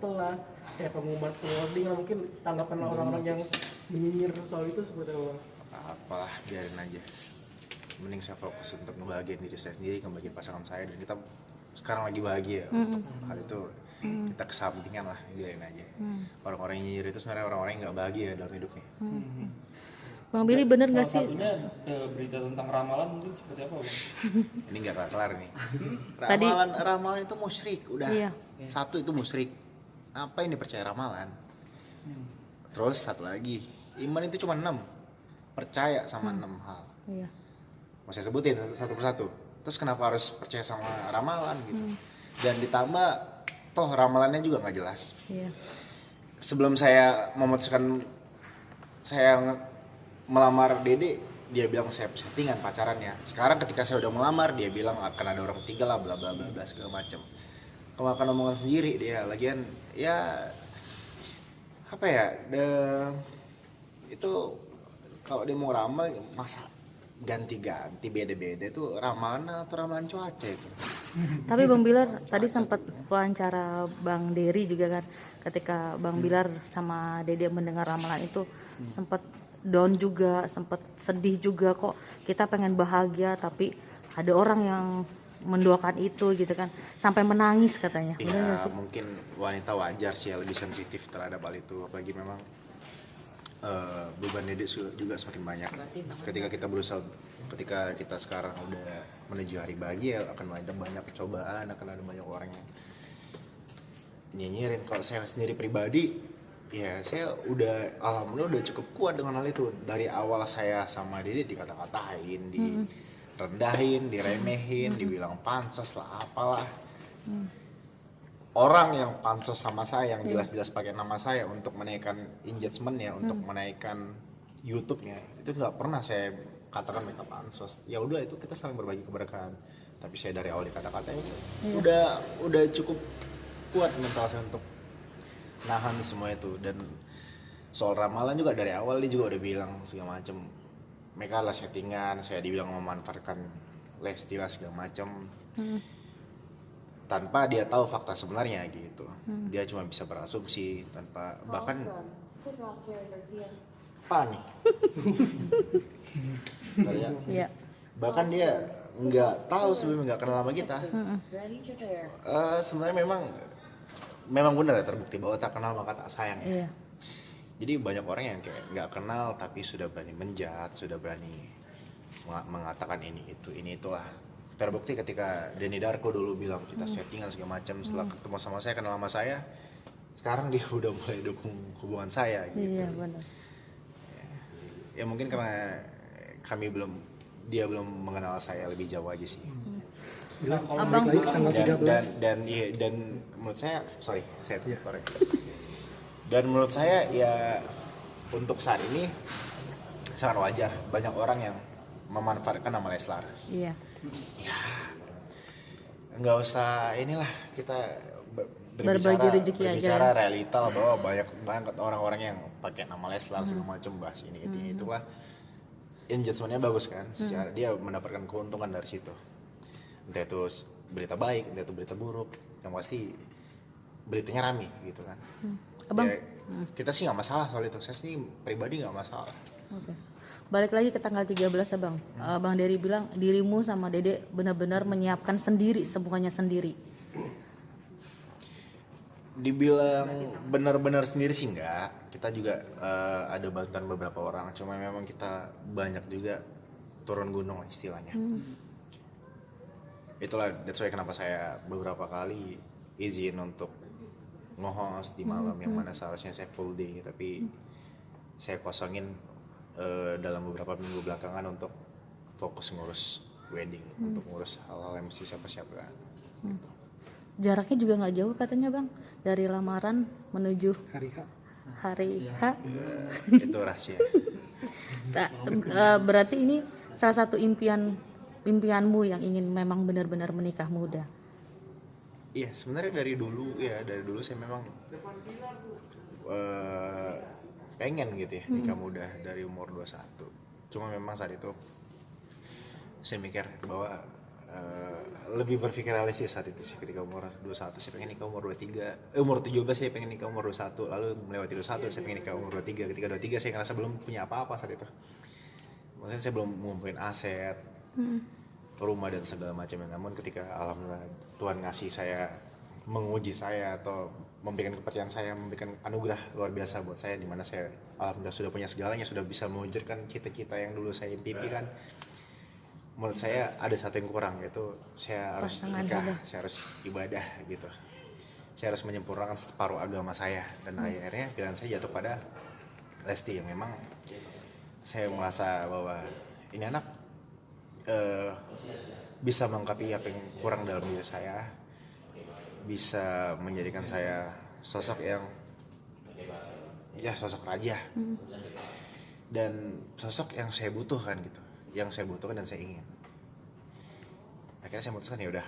dateng lah, kayak pengumuman pre-wedding lah, mungkin tanggapan orang-orang yang menyinyir soal itu seperti apa? Apalah, biarin aja. Mending saya fokus untuk ngebahagiain diri saya sendiri, ngebahagiain pasangan saya, dan kita sekarang lagi bahagia. Untuk hal itu kita kesampingan lah, biarin aja. Orang-orang yang nyinyir itu sebenarnya orang-orang yang nggak bahagia dalam hidupnya. Bang Billy bener nggak sih? Salah satunya berita tentang ramalan mungkin seperti apa, Bang? Ini nggak kelar nih. Tadi- Ramalan itu musyrik, udah. Iya. Satu itu musyrik. Apa yang dipercaya ramalan? Terus satu lagi, iman itu cuma 6. Percaya sama 6 hal. Iya. Mau saya sebutin satu persatu. Terus kenapa harus percaya sama ramalan gitu? Dan ditambah, toh ramalannya juga nggak jelas. Iya. Sebelum saya memutuskan saya melamar Dede, dia bilang saya settingan pacarannya. Sekarang ketika saya udah melamar, dia bilang akan ada orang ketiga lah, bla bla bla bla segala macem. Kemakan omongan sendiri dia. Lagian ya apa ya? Itu kalau dia mau ramal, masa ganti-ganti beda-beda itu ramalan atau ramalan cuaca itu. Tapi Bang Bilar tadi sempat wawancara Bang Dery juga kan, ketika Bang Bilar sama Dede mendengar ramalan itu sempat down juga, sempat sedih juga, kok kita pengen bahagia tapi ada orang yang mendoakan itu gitu kan, sampai menangis katanya. Bener nggak Ya sih? mungkin wanita wajar sih ya lebih sensitif terhadap hal itu, apalagi memang beban Dede juga semakin banyak. Ketika kita sekarang udah menuju hari bahagia, akan ada banyak cobaan, akan ada banyak orang yang nyinyirin. Kalau saya sendiri pribadi, ya saya alhamdulillah udah cukup kuat dengan hal itu. Dari awal saya sama Dede dikata-katain, direndahin, diremehin, dibilang pansos lah apalah. Orang yang pansos sama saya, yang jelas-jelas pakai nama saya untuk menaikkan engagement-nya, untuk menaikkan YouTube-nya, itu nggak pernah saya katakan mereka pansos. Ya udah, itu kita saling berbagi keberkahan. Tapi saya dari awal dikata-katain, udah cukup kuat mental saya untuk nahan semua itu. Dan soal ramalan juga dari awal dia juga udah bilang segala macem, mereka lah settingan, saya dibilang memanfaatkan Lesti lah segala macem. Tanpa dia tahu fakta sebenarnya gitu. Dia cuma bisa berasumsi tanpa bahkan apa nih? Bentar ya. Iya. Bahkan dia nggak tahu sebelumnya, nggak kenal sama kita. Sebenarnya memang benar ya, terbukti bahwa tak kenal maka tak sayang ya. Iya. Jadi banyak orang yang kayak nggak kenal tapi sudah berani menjat, sudah berani mengatakan ini itulah. Terbukti ketika Denny Darko dulu bilang kita settingan segala macam, setelah ketemu sama saya, kenal sama saya, sekarang dia udah mulai dukung hubungan saya gitu. Iya benar. Ya mungkin karena dia belum mengenal saya lebih jauh aja sih. Bilang kalau Abang- balik lagi ke tanggal 13. Dan menurut saya, korek. Dan menurut saya ya untuk saat ini sangat wajar banyak orang yang memanfaatkan nama Leslar. Iya. Ya nggak usah inilah kita Berbagi rezeki aja. berbicara realita lah, bahwa banyak banget orang-orang yang pakai nama Leslar segala macam, bahas ini itulah. Engagementnya bagus kan, secara dia mendapatkan keuntungan dari situ. Entah itu berita baik, entah itu berita buruk, yang pasti beritanya rame gitu kan. Abang, Ya, kita sih nggak masalah soal itu, saya sih pribadi nggak masalah. oke. Balik lagi ke tanggal 13 Abang. Bang Dery bilang dirimu sama Dede benar-benar menyiapkan sendiri, semuanya sendiri. Dibilang benar-benar sendiri sih enggak, kita juga ada bantuan beberapa orang, cuma memang kita banyak juga turun gunung lah istilahnya. Itulah that's why kenapa saya beberapa kali izin untuk nge-host di malam yang mana seharusnya saya full day, tapi saya kosongin dalam beberapa minggu belakangan untuk fokus ngurus wedding, untuk ngurus hal-hal yang mesti saya persiapkan. Jaraknya juga nggak jauh katanya Bang, dari lamaran menuju hari H. Itu rahasia. Berarti ini salah satu impianmu yang ingin memang benar-benar menikah muda. Iya, sebenarnya dari dulu saya memang pengen gitu ya nikah muda dari umur 21. Cuma memang saat itu saya mikir bahwa lebih berpikir realistis saat itu sih. Ketika umur 21 saya pengen nikah umur 23, umur 17 saya pengen nikah umur 21, lalu melewati 21 saya pengen nikah umur 23. Ketika 23 saya ngerasa belum punya apa-apa saat itu, maksudnya saya belum ngumpulin aset, rumah dan segala macamnya. Namun ketika alhamdulillah Tuhan ngasih saya, menguji saya atau memberikan kepercayaan saya, memberikan anugerah luar biasa buat saya, dimana saya alhamdulillah sudah punya segalanya, sudah bisa mewujudkan cita-cita yang dulu saya impikan. Menurut saya ada satu yang kurang, yaitu saya harus Pasangan nikah, hidup. saya harus ibadah gitu, saya harus menyempurnakan separuh agama saya. Dan akhirnya pilihan saya jatuh pada Lesti, yang memang saya merasa bahwa ini anak bisa melengkapi apa yang kurang dalam diri saya, bisa menjadikan saya sosok yang ya sosok raja, dan sosok yang saya butuhkan gitu, yang saya butuhkan dan saya ingin. Akhirnya saya memutuskan ya udah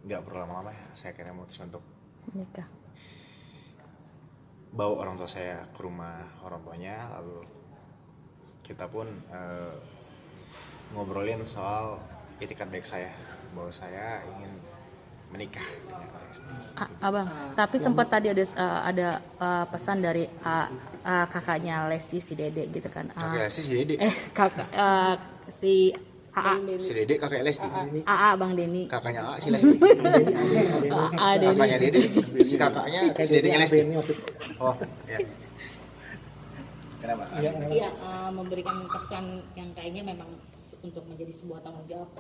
nggak perlu lama-lama ya, saya akhirnya memutuskan untuk Nikah. bawa orang tua saya ke rumah orang tuanya, lalu kita pun ngobrolin soal itikat baik saya, bahwa saya ingin menikah dengan Lesti. Abang, tapi sempat tadi ada pesan dari kakaknya Lesti, si Dede gitu kan. Kakak Lesti si Dede, Kakak si AA, si Dede kakak Lesti, AA Bang Denny. kakaknya A si Lesti, AA kakaknya Denny. Dede, si kakaknya si Dedenya Lesti. Oh ya. Kenapa? Iya, memberikan pesan yang kayaknya memang untuk menjadi sebuah tanggung jawab